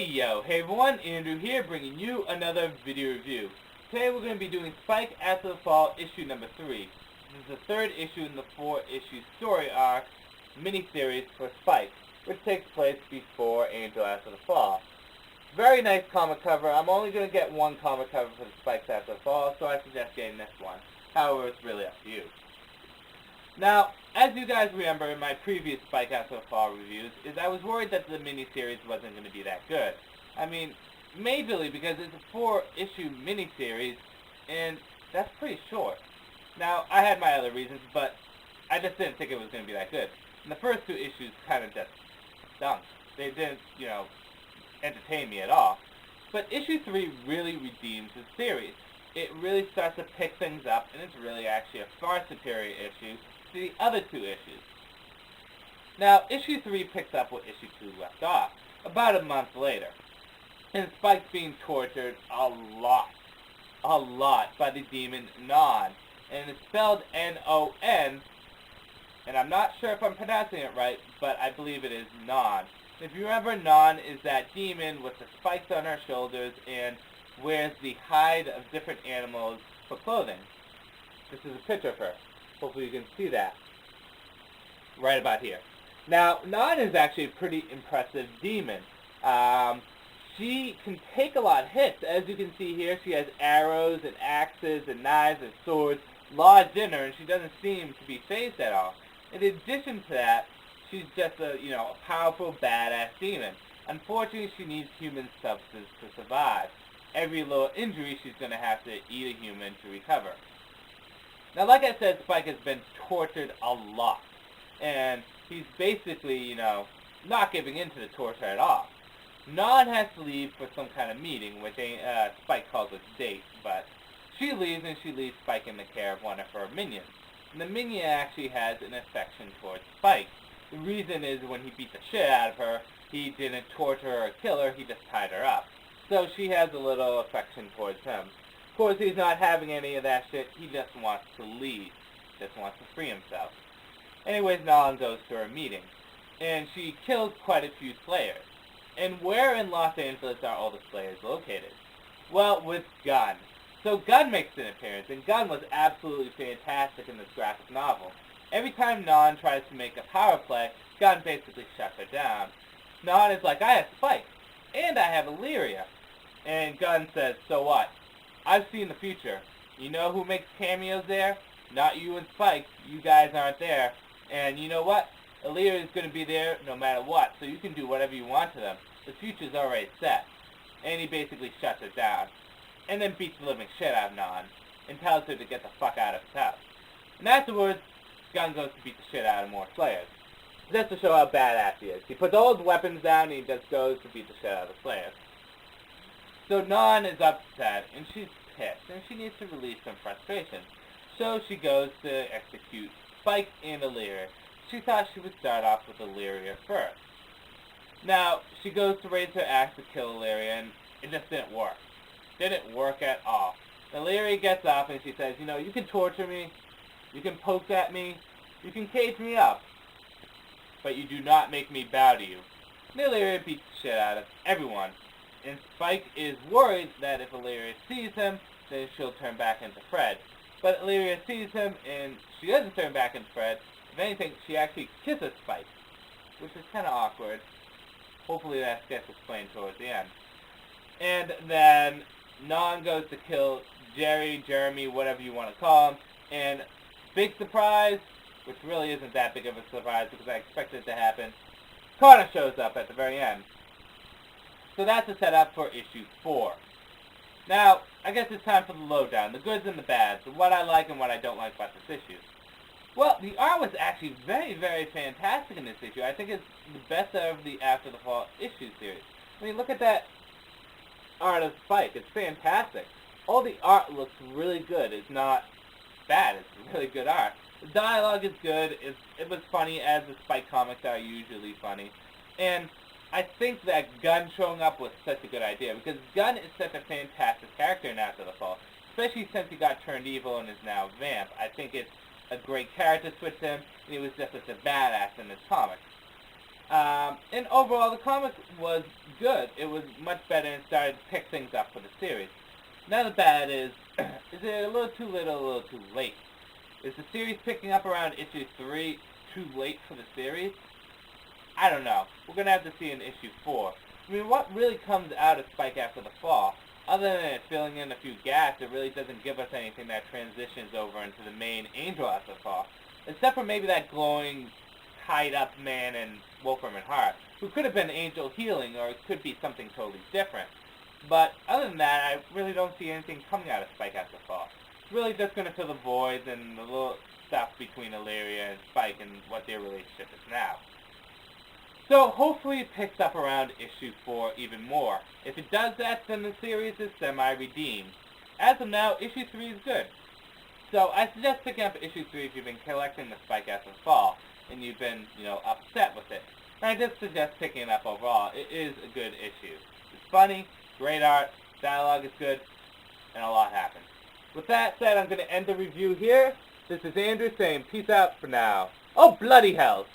Hey everyone, Andrew here, bringing you another video review. Today we're going to be doing Spike After the Fall issue number 3. This is the third issue in the 4-issue story arc miniseries for Spike, which takes place before Angel After the Fall. Very nice comic cover. I'm only going to get one comic cover for the Spike After the Fall, so I suggest getting this one. However, it's really up to you. Now, as you guys remember in my previous Spike After the Fall reviews, I was worried that the miniseries wasn't going to be that good. I mean, majorly because it's a 4-issue miniseries, and that's pretty short. Now, I had my other reasons, but I just didn't think it was going to be that good. And the first 2 issues kind of just stunk. They didn't, entertain me at all. But issue 3 really redeems the series. It really starts to pick things up, and it's really actually a far superior issue to the other 2 issues. Now, issue 3 picks up where issue 2 left off, about a month later. And Spike's being tortured a lot by the demon Non. And it's spelled N-O-N, and I'm not sure if I'm pronouncing it right, but I believe it is Non. If you remember, Non is that demon with the spikes on her shoulders and wears the hide of different animals for clothing. This is a picture of her. Hopefully you can see that. Right about here. Now, Non is actually a pretty impressive demon. She can take a lot of hits. As you can see here, she has arrows and axes and knives and swords lodged in her, and she doesn't seem to be fazed at all. In addition to that, she's just a powerful, badass demon. Unfortunately, she needs human substance to survive. Every little injury, she's going to have to eat a human to recover. Now, like I said, Spike has been tortured a lot. And he's basically, not giving in to the torture at all. Non has to leave for some kind of meeting, which Spike calls a date, but she leaves, and she leaves Spike in the care of one of her minions. And the minion actually has an affection towards Spike. The reason is when he beat the shit out of her, he didn't torture her or kill her, he just tied her up. So she has a little affection towards him. Of course, he's not having any of that shit. He just wants to leave. Just wants to free himself. Anyways, Nolan goes to her meeting. And she kills quite a few Slayers. And where in Los Angeles are all the Slayers located? Well, with Gunn. So Gunn makes an appearance, and Gunn was absolutely fantastic in this graphic novel. Every time Non tries to make a power play, Gunn basically shuts her down. Non is like, I have Spike, and I have Illyria. And Gunn says, so what? I've seen the future. You know who makes cameos there? Not you and Spike. You guys aren't there. And you know what? Illyria is going to be there no matter what, so you can do whatever you want to them. The future's already set. And he basically shuts her down. And then beats the living shit out of Non, and tells her to get the fuck out of his house. And afterwards, Gunn goes to beat the shit out of more Slayers. Just to show how badass he is. He puts all his weapons down, and he just goes to beat the shit out of the Slayers. So Non is upset, and she's pissed, and she needs to release some frustration. So she goes to execute Spike and Illyria. She thought she would start off with Illyria first. Now, she goes to raise her axe to kill Illyria, and it just didn't work. Didn't work at all. Illyria gets up, and she says, you can torture me, you can poke at me, you can cage me up, but you do not make me bow to you. And Illyria beats the shit out of everyone. And Spike is worried that if Illyria sees him, then she'll turn back into Fred. But Illyria sees him, and she doesn't turn back into Fred. If anything, she actually kisses Spike, which is kind of awkward. Hopefully that gets explained towards the end. And then Non goes to kill Jeremy, whatever you want to call him. And big surprise, which really isn't that big of a surprise because I expected it to happen, Connor shows up at the very end. So that's the setup for issue 4. Now, I guess it's time for the lowdown, the goods and the bads, what I like and what I don't like about this issue. Well, the art was actually very, very fantastic in this issue. I think it's the best of the After the Fall issue series. I mean, look at that art of Spike. It's fantastic. All the art looks really good. It's not bad. It's really good art. The dialogue is good. It was funny, as the Spike comics are usually funny. And I think that Gunn showing up was such a good idea, because Gunn is such a fantastic character in After the Fall, especially since he got turned evil and is now Vamp. I think it's a great character switch to him, and he was just such a badass in this comic. And overall, the comic was good. It was much better and started to pick things up for the series. Now the bad is it a little too little, a little too late? Is the series picking up around issue 3 too late for the series? I don't know. We're going to have to see in issue 4. I mean, what really comes out of Spike After the Fall? Other than it filling in a few gaps, it really doesn't give us anything that transitions over into the main Angel After the Fall. Except for maybe that glowing, tied-up man in Wolfram and Hart, who could have been Angel healing, or it could be something totally different. But other than that, I really don't see anything coming out of Spike After the Fall. It's really just going to fill the voids and the little stuff between Illyria and Spike and what their relationship is now. So hopefully it picks up around issue 4 even more. If it does that, then the series is semi-redeemed. As of now, issue 3 is good. So I suggest picking up issue 3 if you've been collecting the Spike After the Fall and you've been, upset with it. And I just suggest picking it up overall. It is a good issue. It's funny, great art, dialogue is good, and a lot happens. With that said, I'm going to end the review here. This is Andrew saying peace out for now. Oh, bloody hell!